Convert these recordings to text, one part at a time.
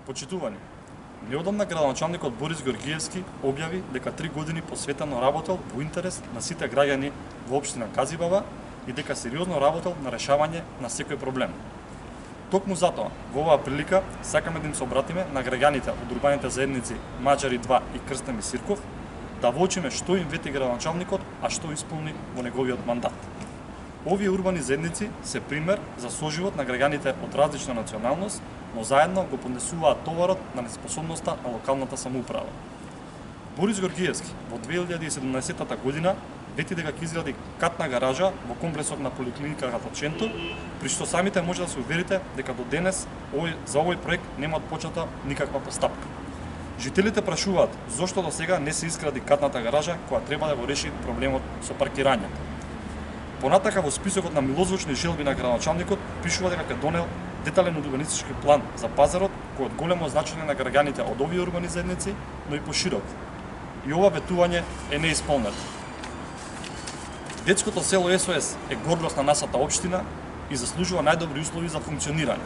Почитувани, неодамна градоначалникот Борис Георгиевски објави дека 3 години посветено работел во интерес на сите граѓани во општина Газибаба и дека сериозно работел на решавање на секој проблем. Токму затоа, во оваа прилика, сакаме да им се обратиме на граѓаните од урбаните заедници Маџари 2 и Крстен Сирков, да воочиме што им вети градоначалникот, а што исполни во неговиот мандат. Овие урбани заедници се пример за соживот на граѓаните од различна националност, но заедно го поднесуваат товарот на неспособноста на локалната самоуправа. Борис Георгиевски во 2017 година вети дека ќе изгради катна гаража во комплексот на поликлиниката Ченто, при што самите може да се уверите дека до денес за овој проект нема отпочната никаква постапка. Жителите прашуваат зошто до сега не се изгради катната гаража која треба да го реши проблемот со паркирањето. Понатака во списокот на милозвучни желби на градоначалникот пишува дека ќе донел детален урбанистички план за пазарот кој од големо значење на граѓаните од овие урбани заедници, но и поширок. И ова ветување е неисполнето. Детското село СОС е гордост на нашата општина и заслужува најдобри услови за функционирање.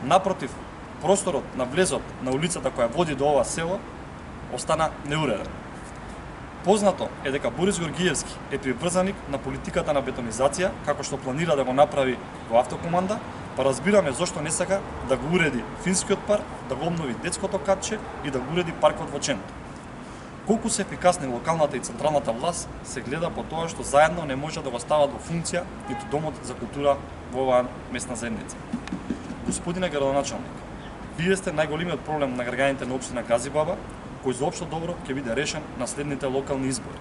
Напротив, просторот на влезот на улицата која води до ова село остана неуреден. Познато е дека Борис Георгиевски е приврзаник на политиката на бетонизација, како што планира да го направи во автокоманда, па разбираме зошто не сака да го уреди финскиот парк, да го обнови детското катче и да го уреди паркот во Ченто. Колку се ефикасни локалната и централната власт се гледа по тоа што заедно не може да го стават во функција ниту домот за култура во оваа местна заедница. Господине градоначалник, вие сте најголемиот проблем на граѓаните на општина Газибаба, кој за општо добро ќе биде решен на следните локални избори.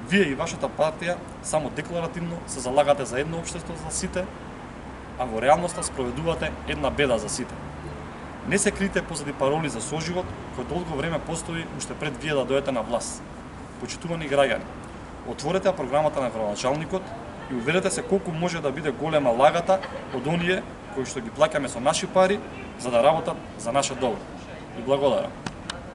Вие и вашата партија само декларативно се залагате за едно општество за сите, а во реалноста спроведувате една беда за сите. Не се крите позади пароли за соживот, кој долго време постои уште пред вие да дојдете на власт. Почитувани граѓани, отворете програмата на градоначалникот и уверете се колку може да биде голема лагата од оние кои што ги плаќаме со наши пари за да работат за наше добро. И благодарам.